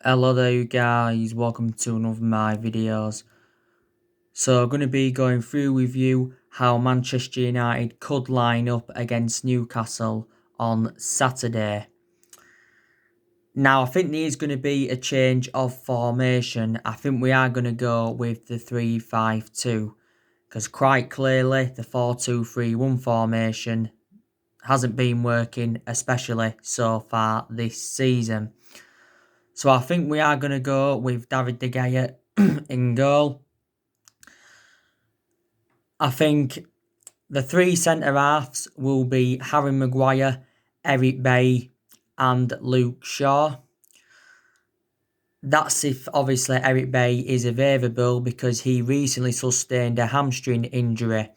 Hello there you guys, welcome to another of my videos. So I'm going to be going through with you how Manchester United could line up against Newcastle on Saturday. Now I think there is going to be a change of formation. I think we are going to go with the 3-5-2 because quite clearly the 4-2-3-1 formation hasn't been working, especially so far this season. So I think we are going to go with David De Gea in goal. I think the three centre-halves will be Harry Maguire, Eric Bailly and Luke Shaw. That's if obviously Eric Bailly is available because he recently sustained a hamstring injury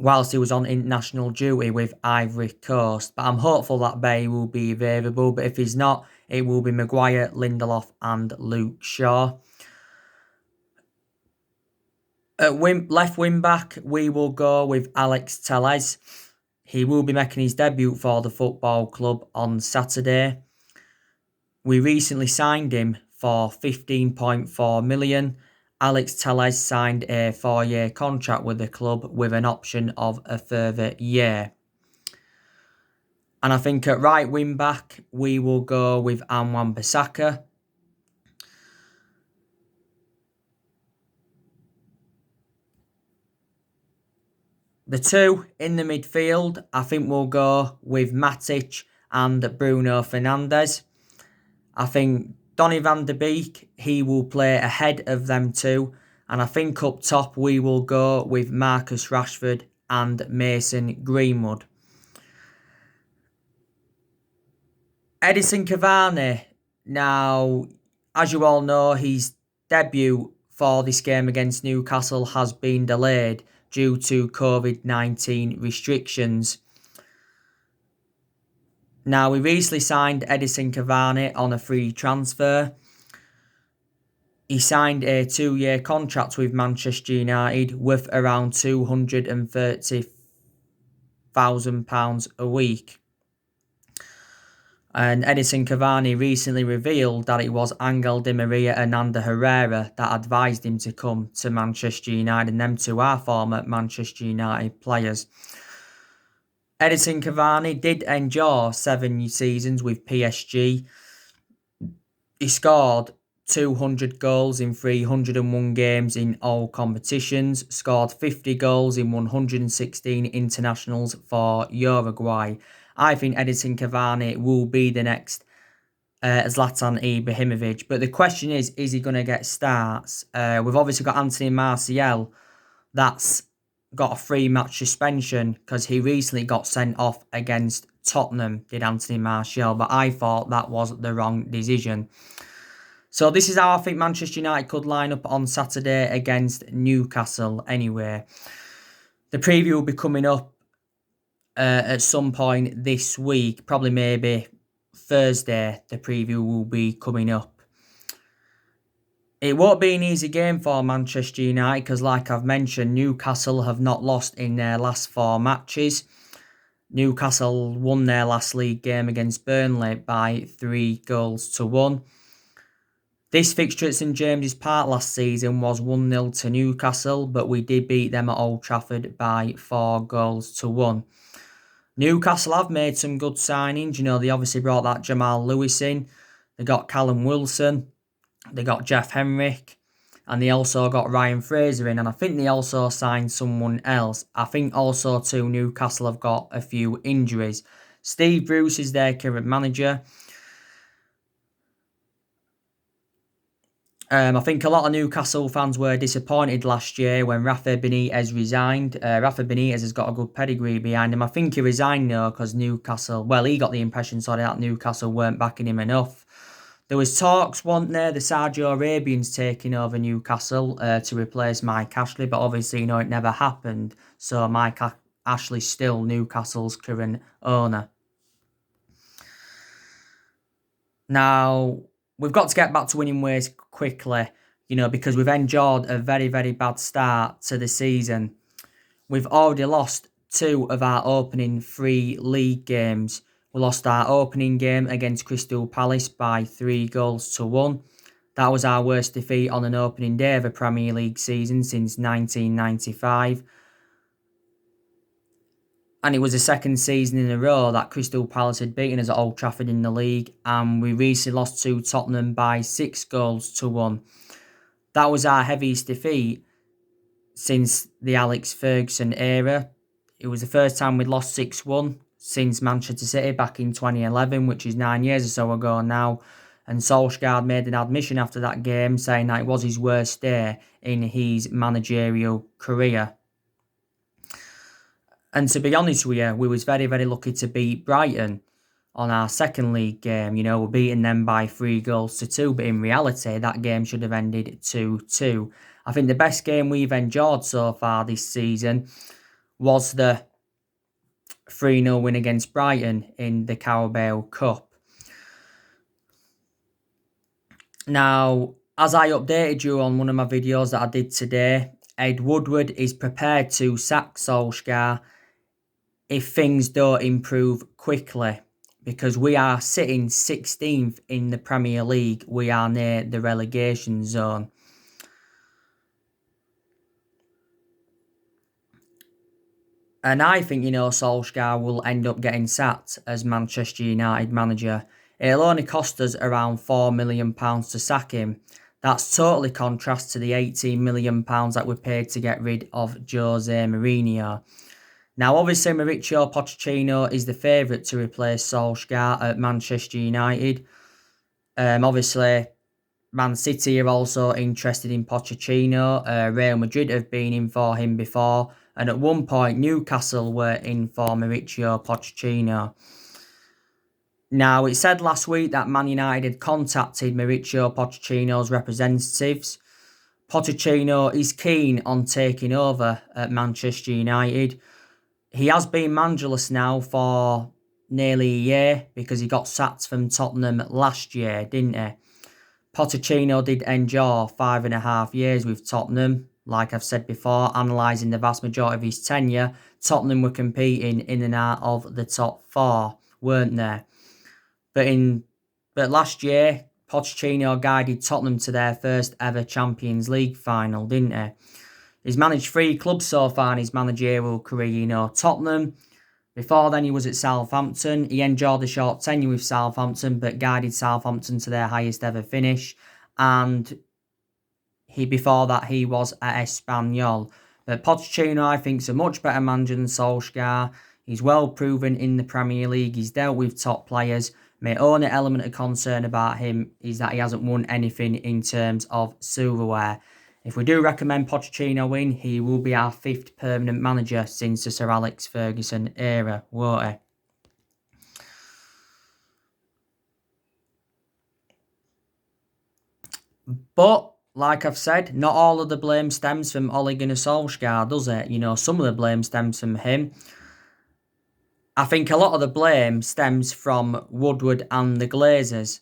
whilst he was on international duty with Ivory Coast. But I'm hopeful that Bailly will be available, but if he's not, it will be Maguire, Lindelof and Luke Shaw. At left wing back, we will go with Alex Telles. He will be making his debut for the football club on Saturday. We recently signed him for 15.4 million. Alex Telles signed a 4-year contract with the club with an option of a further year. And I think at right wing back, we will go with Wan-Bissaka. The two in the midfield, I think we'll go with Matic and Bruno Fernandes. I think Donny van de Beek, he will play ahead of them two. And I think up top we will go with Marcus Rashford and Mason Greenwood. Edinson Cavani, now, as you all know, his debut for this game against Newcastle has been delayed due to COVID-19 restrictions. Now, we recently signed Edinson Cavani on a free transfer. He signed a 2-year contract with Manchester United worth around £230,000 a week. And Edinson Cavani recently revealed that it was Angel Di Maria and Ander Herrera that advised him to come to Manchester United, and them two are former Manchester United players. Edinson Cavani did endure 7 seasons with PSG. He scored 200 goals in 301 games in all competitions, scored 50 goals in 116 internationals for Uruguay. I think Edinson Cavani will be the next Zlatan Ibrahimovic. But the question is he going to get starts? We've obviously got Anthony Martial. That's got a 3-match suspension because he recently got sent off against Tottenham, did Anthony Martial. But I thought that was the wrong decision. So this is how I think Manchester United could line up on Saturday against Newcastle anyway. The preview will be coming up at some point this week, probably maybe Thursday. The preview will be coming up. It won't be an easy game for Manchester United because, like I've mentioned, Newcastle have not lost in their last 4 matches. Newcastle won their last league game against Burnley by 3-1. This fixture at St James's Park last season was 1-0 to Newcastle, but we did beat them at Old Trafford by 4-1. Newcastle have made some good signings. You know, they obviously brought that Jamal Lewis in. They got Callum Wilson. They got Jeff Henrick. And they also got Ryan Fraser in. And I think they also signed someone else. I think also too Newcastle have got a few injuries. Steve Bruce is their current manager. I think a lot of Newcastle fans were disappointed last year when Rafa Benitez resigned. Rafa Benitez has got a good pedigree behind him. I think he resigned though because Newcastle, well, he got the impression that Newcastle weren't backing him enough. There was talks, wasn't there, the Saudi Arabians taking over Newcastle to replace Mike Ashley, but obviously, it never happened. So Mike Ashley's still Newcastle's current owner. Now, we've got to get back to winning ways quickly, because we've endured a very, very bad start to the season. We've already lost 2 of our opening 3 league games. We lost our opening game against Crystal Palace by 3-1. That was our worst defeat on an opening day of a Premier League season since 1995. And it was the second season in a row that Crystal Palace had beaten us at Old Trafford in the league. And we recently lost to Tottenham by 6-1. That was our heaviest defeat since the Alex Ferguson era. It was the first time we'd lost 6-1 since Manchester City back in 2011, which is 9 years or so ago now. And Solskjaer made an admission after that game saying that it was his worst day in his managerial career. And to be honest with you, we was very, very lucky to beat Brighton on our second league game. You know, we're beating them by 3-2, but in reality, that game should have ended 2-2. I think the best game we've enjoyed so far this season was the 3-0 win against Brighton in the Carabao Cup. Now, as I updated you on one of my videos that I did today, Ed Woodward is prepared to sack Solskjaer if things don't improve quickly, because we are sitting 16th in the Premier League. We are near the relegation zone. And I think, Solskjaer will end up getting sacked as Manchester United manager. It'll only cost us around £4 million to sack him. That's totally contrast to the £18 million that we paid to get rid of Jose Mourinho. Now, obviously, Mauricio Pochettino is the favourite to replace Solskjaer at Manchester United. Obviously, Man City are also interested in Pochettino. Real Madrid have been in for him before. And at one point, Newcastle were in for Mauricio Pochettino. Now, it said last week that Man United had contacted Mauricio Pochettino's representatives. Pochettino is keen on taking over at Manchester United. He has been managerless now for nearly a year because he got sacked from Tottenham last year, didn't he? Pochettino did endure 5.5 years with Tottenham. Like I've said before, analysing the vast majority of his tenure, Tottenham were competing in and out of the top 4, weren't they? But last year, Pochettino guided Tottenham to their first ever Champions League final, didn't he? He's managed 3 clubs so far in his managerial career, Tottenham. Before then, he was at Southampton. He enjoyed a short tenure with Southampton, but guided Southampton to their highest ever finish. And before that, he was at Espanyol. But Pochettino, I think, is a much better manager than Solskjaer. He's well proven in the Premier League. He's dealt with top players. My only element of concern about him is that he hasn't won anything in terms of silverware. If we do recommend Pochettino win, he will be our 5th permanent manager since the Sir Alex Ferguson era, won't he? But, like I've said, not all of the blame stems from Ole Gunnar Solskjaer, does it? Some of the blame stems from him. I think a lot of the blame stems from Woodward and the Glazers.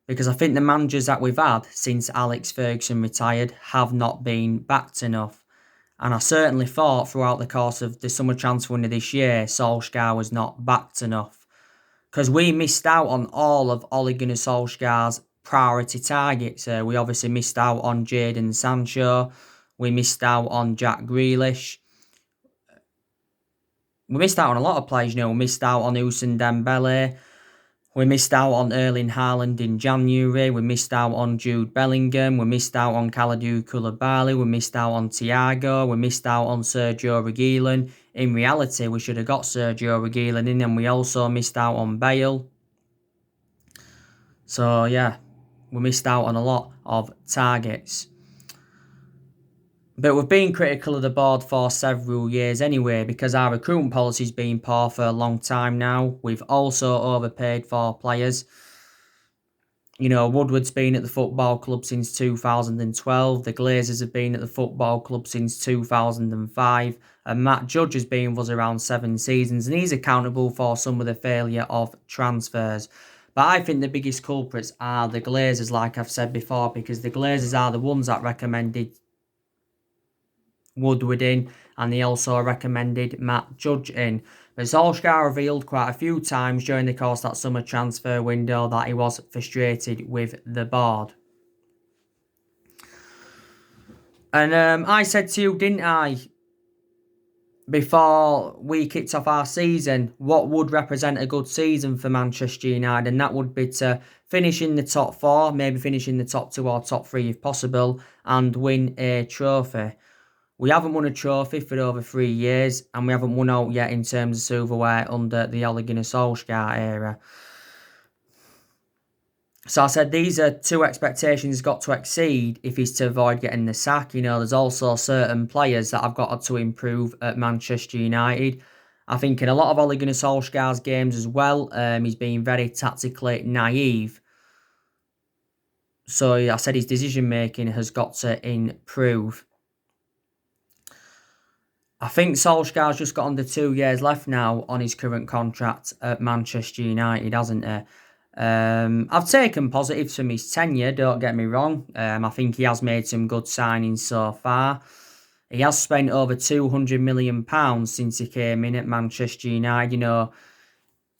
Because I think the managers that we've had since Alex Ferguson retired have not been backed enough. And I certainly thought throughout the course of the summer transfer window this year, Solskjaer was not backed enough. Because we missed out on all of Ole Gunnar Solskjaer's priority targets. We obviously missed out on Jadon Sancho. We missed out on Jack Grealish. We missed out on a lot of players, We missed out on Ousmane Dembele. We missed out on Erling Haaland in January. We missed out on Jude Bellingham. We missed out on Kalidou Koulibaly. We missed out on Thiago. We missed out on Sergio Reguilon. In reality, we should have got Sergio Reguilon in, and we also missed out on Bale. So, yeah, we missed out on a lot of targets. But we've been critical of the board for several years anyway, because our recruitment policy's been poor for a long time now. We've also overpaid for players. Woodward's been at the football club since 2012. The Glazers have been at the football club since 2005. And Matt Judge has been with us around 7 seasons, and he's accountable for some of the failure of transfers. But I think the biggest culprits are the Glazers, like I've said before, because the Glazers are the ones that recommended Woodward in, and he also recommended Matt Judge in. But Solskjaer revealed quite a few times during the course of that summer transfer window that he was frustrated with the board. And I said to you, didn't I, before we kicked off our season, what would represent a good season for Manchester United, and that would be to finish in the top 4, maybe finish in the top 2 or top 3 if possible, and win a trophy. We haven't won a trophy for over 3 years, and we haven't won out yet in terms of silverware under the Ole Gunnar Solskjaer era. So I said these are 2 expectations he's got to exceed if he's to avoid getting the sack. You know, there's also certain players that have got to improve at Manchester United. I think in a lot of Ole Gunnar Solskjaer's games as well, he's been very tactically naive. So I said his decision making has got to improve. I think Solskjaer's just got under 2 years left now on his current contract at Manchester United, hasn't he? I've taken positives from his tenure, don't get me wrong. I think he has made some good signings so far. He has spent over £200 million since he came in at Manchester United. You know,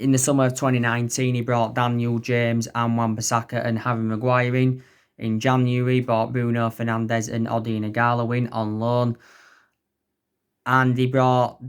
in the summer of 2019, he brought Daniel James and Wan-Bissaka and Harry Maguire in. In January, he brought Bruno Fernandes and Odion Ighalo in on loan. And he brought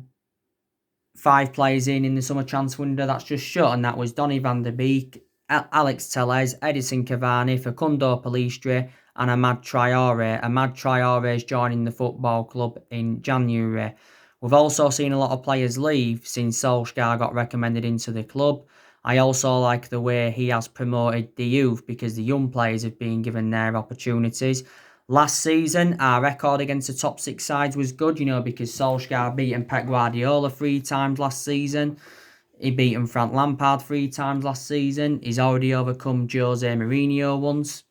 5 players in the summer transfer window that's just shut, and that was Donny van der Beek, Alex Telles, Edison Cavani, Facundo Pellistri and Amad Traore. Amad Traore is joining the football club in January. We've also seen a lot of players leave since Solskjaer got recommended into the club. I also like the way he has promoted the youth because the young players have been given their opportunities. Last season, our record against the top 6 sides was good, you know, because Solskjaer beaten Pep Guardiola 3 times last season. He beaten Frank Lampard 3 times last season. He's already overcome Jose Mourinho once.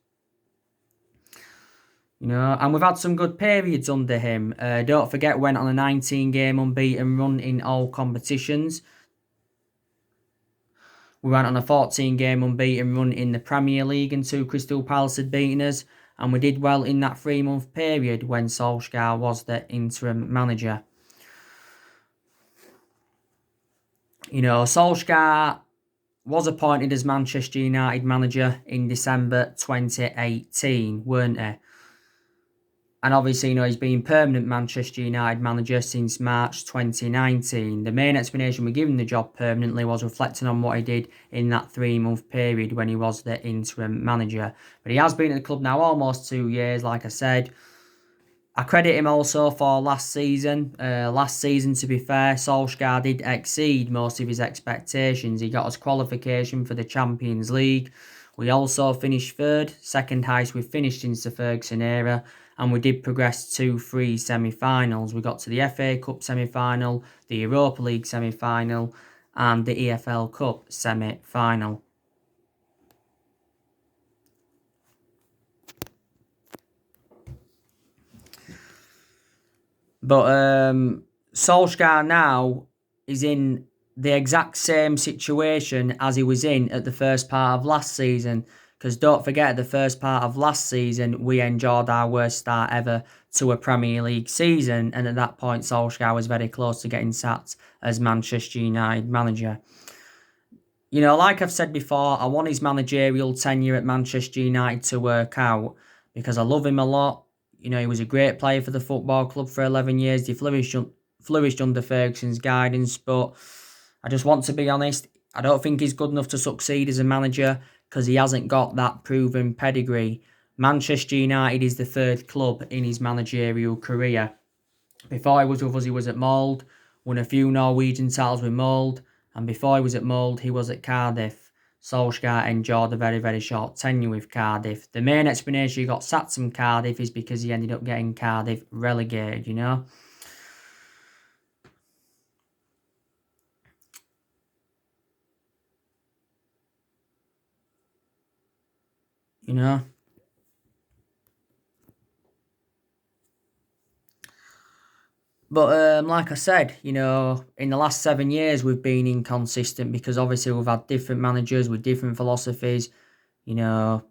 You know, and we've had some good periods under him. Don't forget, went on a 19-game unbeaten run in all competitions. We went on a 14-game unbeaten run in the Premier League until Crystal Palace had beaten us. And we did well in that 3-month period when Solskjaer was the interim manager. You know, Solskjaer was appointed as Manchester United manager in December 2018, weren't he? And obviously, you know, he's been permanent Manchester United manager since March 2019. The main explanation we give him the job permanently was reflecting on what he did in that 3-month period when he was the interim manager. But he has been at the club now almost 2 years, like I said. I credit him also for last season. Last season, to be fair, Solskjaer did exceed most of his expectations. He got us qualification for the Champions League. We also finished 3rd, second highest we've finished since the Ferguson era. And we did progress to 3 semi-finals. We got to the FA Cup semi-final, the Europa League semi-final, and the EFL Cup semi-final. But Solskjaer now is in the exact same situation as he was in at the first part of last season. Because don't forget, the first part of last season, we enjoyed our worst start ever to a Premier League season. And at that point, Solskjaer was very close to getting sacked as Manchester United manager. You know, like I've said before, I want his managerial tenure at Manchester United to work out because I love him a lot. You know, he was a great player for the football club for 11 years. He flourished under Ferguson's guidance. But I just want to be honest, I don't think he's good enough to succeed as a manager because he hasn't got that proven pedigree. Manchester United is the 3rd club in his managerial career. Before he was with us, he was at Mould, won a few Norwegian titles with Mould, and before he was at Mould, he was at Cardiff. Solskjaer enjoyed a very, very short tenure with Cardiff. The main explanation he got sacked from Cardiff is because he ended up getting Cardiff relegated, you know. You know. But like I said, you know, in the last 7 years, we've been inconsistent because obviously we've had different managers with different philosophies. You know,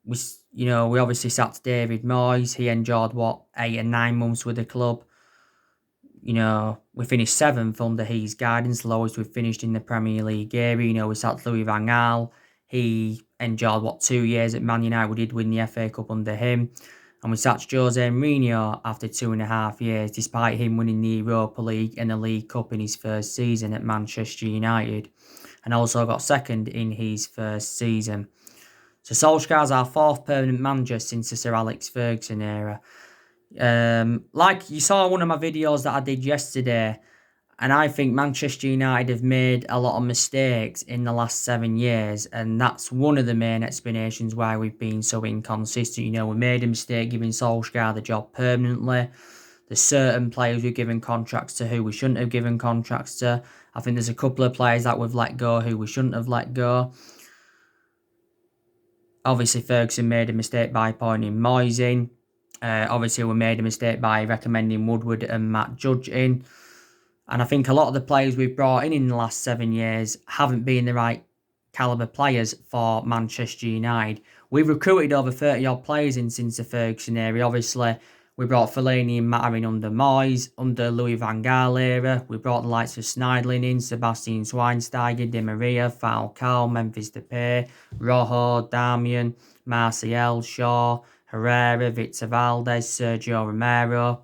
we obviously sacked David Moyes. He enjoyed, 8 and 9 months with the club. We finished 7th under his guidance, the lowest we've finished in the Premier League era. We sacked Louis van Gaal. He endured, 2 years at Man United. We did win the FA Cup under him. And we sacked Jose Mourinho after 2.5 years, despite him winning the Europa League and the League Cup in his first season at Manchester United. And also got second in his first season. So Solskjaer's our 4th permanent manager since the Sir Alex Ferguson era. Like you saw one of my videos that I did yesterday, and I think Manchester United have made a lot of mistakes in the last 7 years, and that's one of the main explanations why we've been so inconsistent. We made a mistake giving Solskjaer the job permanently. There's certain players we've given contracts to who we shouldn't have given contracts to. I think there's a couple of players that we've let go who we shouldn't have let go. Obviously, Ferguson made a mistake by appointing Moyes in. Obviously, we made a mistake by recommending Woodward and Matt Judge in. And I think a lot of the players we've brought in the last 7 years haven't been the right calibre players for Manchester United. We've recruited over 30-odd players in since the Ferguson era. Obviously, we brought Fellaini and Matter in under Moyes, under Louis van Gaal era. We brought the likes of Schneidlin in, Sebastian Schweinsteiger, Di Maria, Falcao, Memphis Depay, Rojo, Darmian, Martial, Shaw, Herrera, Victor Valdez, Sergio Romero.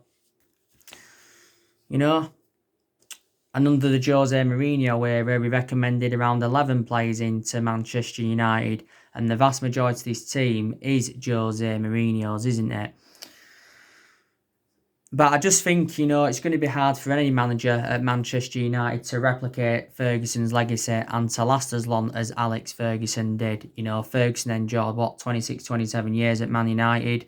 And under the Jose Mourinho era, we recommended around 11 players into Manchester United. And the vast majority of this team is Jose Mourinho's, isn't it? But I just think, it's going to be hard for any manager at Manchester United to replicate Ferguson's legacy and to last as long as Alex Ferguson did. Ferguson endured, 26, 27 years at Man United.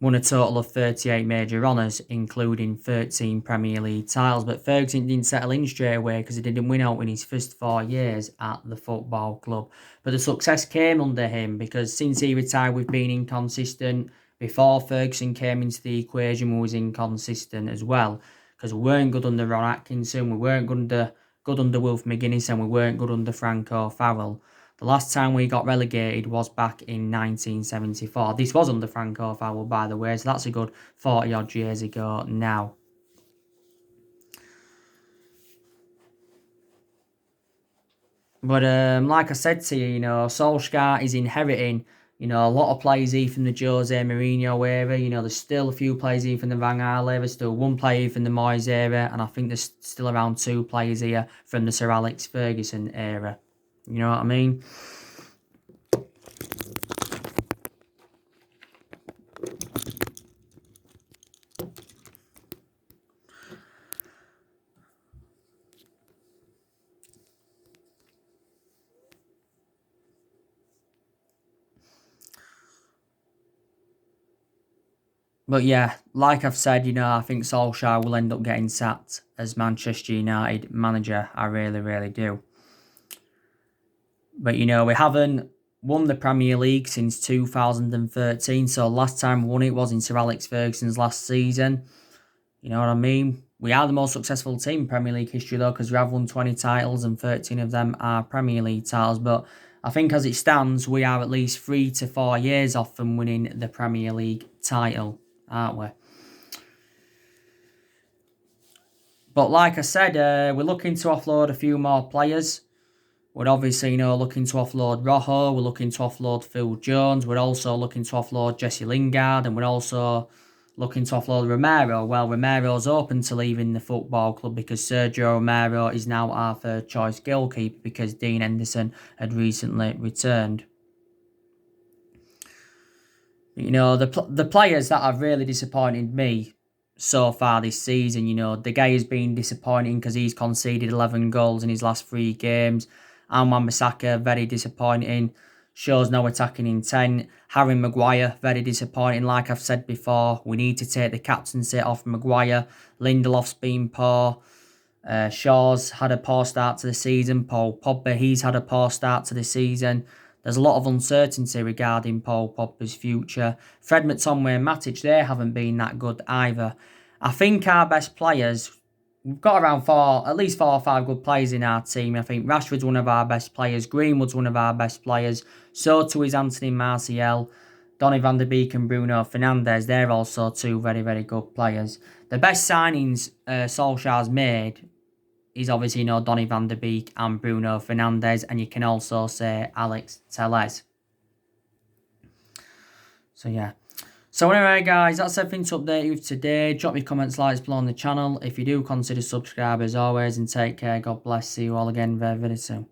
Won a total of 38 major honours, including 13 Premier League titles. But Ferguson didn't settle in straight away because he didn't win out in his first 4 years at the football club. But the success came under him because since he retired, we've been inconsistent. Before Ferguson came into the equation, we was inconsistent as well. Because we weren't good under Ron Atkinson, we weren't good under Wilf McGuinness, and we weren't good under Franco Farrell. The last time we got relegated was back in 1974. This was under Franco Farrell, by the way, so that's a good 40-odd years ago now. But like I said to you, Solskjaer is inheriting, a lot of players here from the Jose Mourinho era. There's still a few players here from the Van Gaal era, still one player from the Moyes era, and I think there's still around 2 players here from the Sir Alex Ferguson era. You know what I mean? But yeah, like I've said, I think Solskjaer will end up getting sacked as Manchester United manager. I really, really do. But, we haven't won the Premier League since 2013. So last time we won it was in Sir Alex Ferguson's last season. You know what I mean? We are the most successful team in Premier League history, though, because we have won 20 titles and 13 of them are Premier League titles. But I think as it stands, we are at least 3 to 4 years off from winning the Premier League title, aren't we? But like I said, we're looking to offload a few more players. We're obviously, looking to offload Rojo. We're looking to offload Phil Jones. We're also looking to offload Jesse Lingard. And we're also looking to offload Romero. Well, Romero's open to leaving the football club because Sergio Romero is now our third choice goalkeeper because Dean Henderson had recently returned. The players that have really disappointed me so far this season, De Gea has been disappointing because he's conceded 11 goals in his last 3 games. Wan-Bissaka, very disappointing. Shows no attacking intent. Harry Maguire, very disappointing. Like I've said before, we need to take the captaincy off Maguire. Lindelof's been poor. Shaw's had a poor start to the season. Paul Pogba, he's had a poor start to the season. There's a lot of uncertainty regarding Paul Pogba's future. Fred McTominay and Matic, they haven't been that good either. I think our best players, we've got around at least 4 or 5 good players in our team. I think Rashford's one of our best players. Greenwood's one of our best players. So too is Anthony Martial. Donny van de Beek and Bruno Fernandes, they're also two very, very good players. The best signings Solskjaer's made is obviously, you know, Donny van de Beek and Bruno Fernandes, and you can also say Alex Telles. So, yeah. So, anyway, guys, that's everything to update you today. Drop your comments, likes below on the channel. If you do, consider subscribe as always, and take care. God bless. See you all again very, very soon.